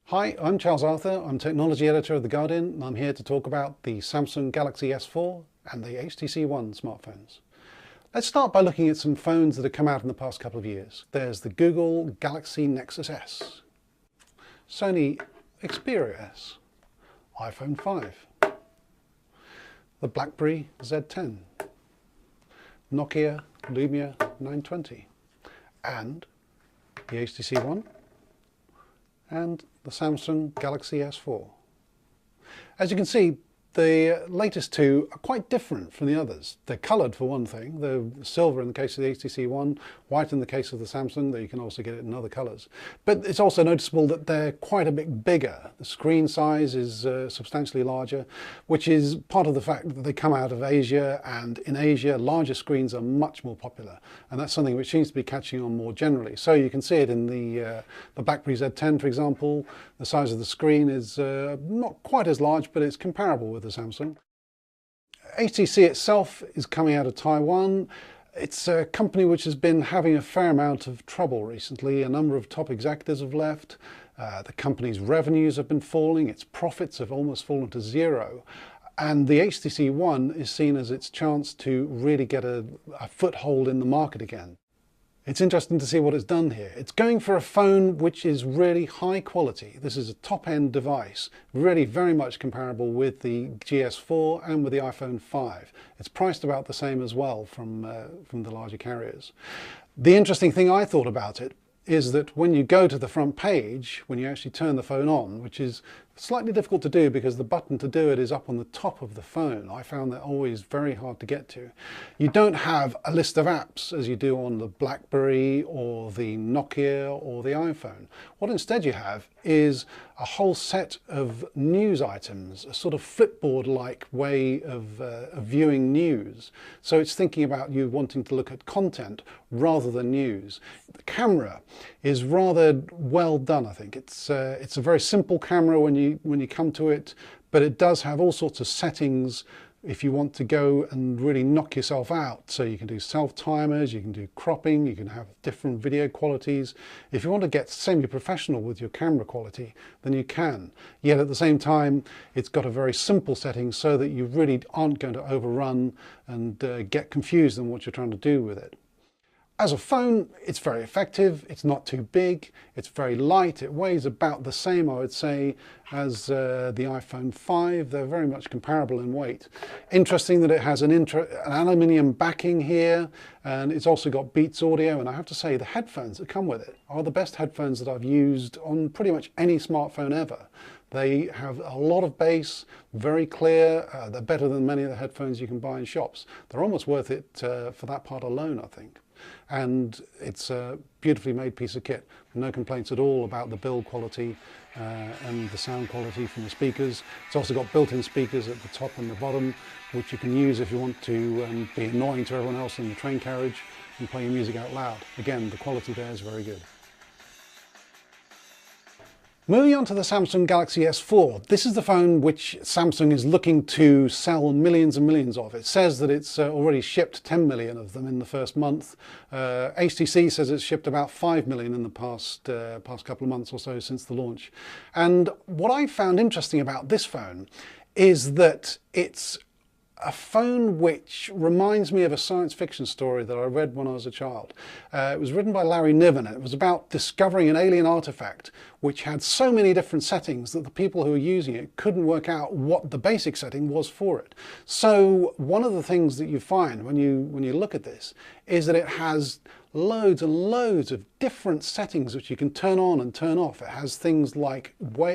Hi, I'm Charles Arthur. I'm Technology Editor of The Guardian, and I'm here to talk about the Samsung Galaxy S4 and the HTC One smartphones. Let's start by looking at some phones that have come out in the past couple of years. There's the Google Galaxy Nexus S, Sony Xperia S, iPhone 5, the BlackBerry Z10, Nokia Lumia 920, and the HTC One, and the Samsung Galaxy S4. As you can see, the latest two are quite different from the others. They're coloured for one thing. They're silver in the case of the HTC One, white in the case of the Samsung, though you can also get it in other colours. But it's also noticeable that they're quite a bit bigger. The screen size is substantially larger, which is part of the fact that they come out of Asia, and in Asia larger screens are much more popular, and that's something which seems to be catching on more generally. So you can see it in the BlackBerry Z10, for example. The size of the screen is not quite as large, but it's comparable with the Samsung. HTC itself is coming out of Taiwan. It's a company which has been having a fair amount of trouble recently. A number of top executives have left. The company's revenues have been falling. Its profits have almost fallen to zero. And the HTC One is seen as its chance to really get a foothold in the market again. It's interesting to see what it's done here. It's going for a phone which is really high quality. This is a top-end device, really very much comparable with the GS4 and with the iPhone 5. It's priced about the same as well from the larger carriers. The interesting thing I thought about it is that when you go to the front page, when you actually turn the phone on, which is slightly difficult to do because the button to do it is up on the top of the phone. I found that always very hard to get to. You don't have a list of apps as you do on the BlackBerry or the Nokia or the iPhone. What instead you have is a whole set of news items, a sort of flipboard-like way of viewing news. So it's thinking about you wanting to look at content rather than news. The camera is rather well done, I think. It's a very simple camera when you come to it, but it does have all sorts of settings if you want to go and really knock yourself out. So you can do self-timers, you can do cropping, you can have different video qualities. If you want to get semi-professional with your camera quality, then you can. Yet at the same time, it's got a very simple setting so that you really aren't going to overrun and get confused on what you're trying to do with it. As a phone, it's very effective, it's not too big, it's very light, it weighs about the same, I would say, as the iPhone 5. They're very much comparable in weight. Interesting that it has an aluminium backing here, and it's also got Beats audio, and I have to say the headphones that come with it are the best headphones that I've used on pretty much any smartphone ever. They have a lot of bass, very clear, they're better than many of the headphones you can buy in shops. They're almost worth it for that part alone, I think. And it's a beautifully made piece of kit. No complaints at all about the build quality and the sound quality from the speakers. It's also got built-in speakers at the top and the bottom, which you can use if you want to be annoying to everyone else in the train carriage and play your music out loud. Again, the quality there is very good. Moving on to the Samsung Galaxy S4, this is the phone which Samsung is looking to sell millions and millions of. It says that it's already shipped 10 million of them in the first month. HTC says it's shipped about 5 million in the past couple of months or so since the launch. And what I found interesting about this phone is that it's a phone which reminds me of a science fiction story that I read when I was a child. It was written by Larry Niven, and it was about discovering an alien artifact which had so many different settings that the people who were using it couldn't work out what the basic setting was for it. So one of the things that you find when you look at this is that it has loads and loads of different settings which you can turn on and turn off. It has things like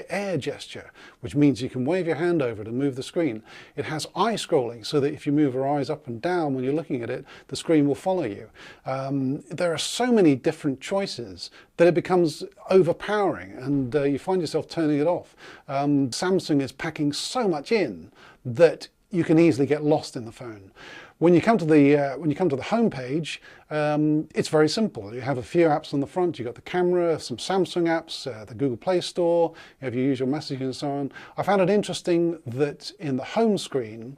air gesture, which means you can wave your hand over to move the screen. It has eye scrolling, so that if you move your eyes up and down when you're looking at it, the screen will follow you. There are so many different choices that it becomes overpowering, and you find yourself turning it off. Samsung is packing so much in that you can easily get lost in the phone. When you come to the home page, it's very simple. You have a few apps on the front. You've got the camera, some Samsung apps, the Google Play Store, you have your usual messages and so on. I found it interesting that in the home screen,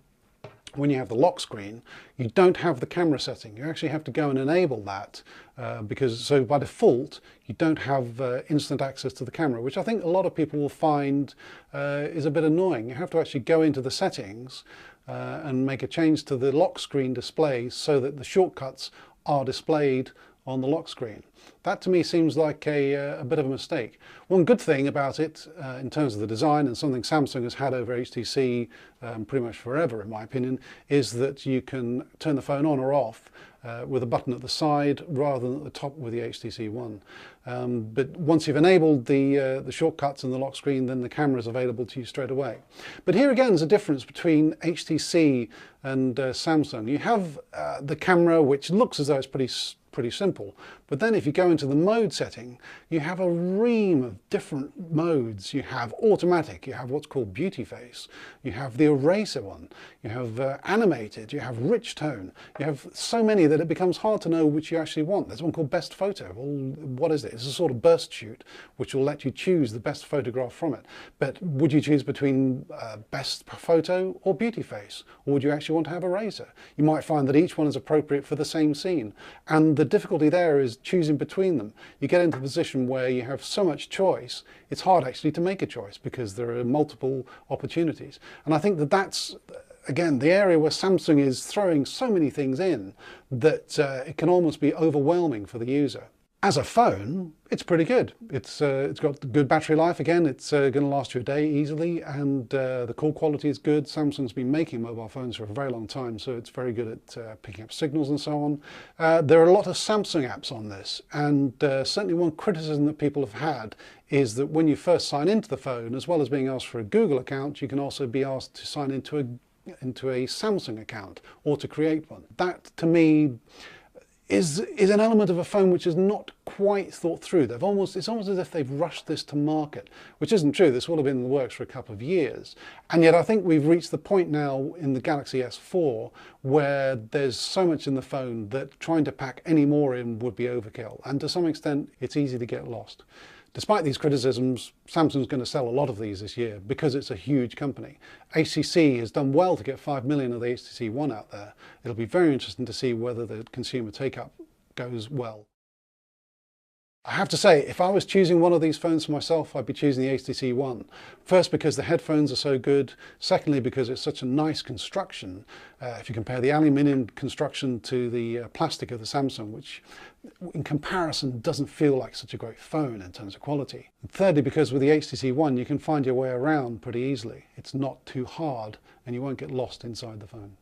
when you have the lock screen, you don't have the camera setting. You actually have to go and enable that so by default you don't have instant access to the camera, which I think a lot of people will find is a bit annoying. You have to actually go into the settings and make a change to the lock screen display so that the shortcuts are displayed on the lock screen. That to me seems like a bit of a mistake. One good thing about it in terms of the design, and something Samsung has had over HTC pretty much forever in my opinion, is that you can turn the phone on or off with a button at the side rather than at the top with the HTC One. But once you've enabled the shortcuts and the lock screen, then the camera is available to you straight away. But here again is a difference between HTC and Samsung. You have the camera, which looks as though it's pretty simple, but then if you go into the mode setting, you have a ream of different modes. You have automatic, you have what's called beauty face, you have the eraser one, you have animated, you have rich tone, you have so many that it becomes hard to know which you actually want. There's one called best photo. Well, what is it? It's a sort of burst shoot which will let you choose the best photograph from it. But would you choose between best photo or beauty face, or would you actually want to have eraser? You might find that each one is appropriate for the same scene, and the difficulty there is choosing between them. You get into a position where you have so much choice, it's hard actually to make a choice because there are multiple opportunities. And I think that that's, again, the area where Samsung is throwing so many things in that it can almost be overwhelming for the user. As a phone, it's pretty good. It's got good battery life. Again, it's going to last you a day easily, and the call quality is good. Samsung's been making mobile phones for a very long time, so it's very good at picking up signals and so on. There are a lot of Samsung apps on this, and certainly one criticism that people have had is that when you first sign into the phone, as well as being asked for a Google account, you can also be asked to sign into a Samsung account or to create one. That, to me, is an element of a phone which is not quite thought through. It's almost as if they've rushed this to market, which isn't true. This will have been in the works for a couple of years. And yet I think we've reached the point now in the Galaxy S4 where there's so much in the phone that trying to pack any more in would be overkill. And to some extent, it's easy to get lost. Despite these criticisms, Samsung's going to sell a lot of these this year because it's a huge company. HTC has done well to get 5 million of the HTC One out there. It'll be very interesting to see whether the consumer take-up goes well. I have to say, if I was choosing one of these phones for myself, I'd be choosing the HTC One. First, because the headphones are so good. Secondly, because it's such a nice construction. If you compare the aluminium construction to the plastic of the Samsung, which in comparison doesn't feel like such a great phone in terms of quality. And thirdly, because with the HTC One, you can find your way around pretty easily. It's not too hard and you won't get lost inside the phone.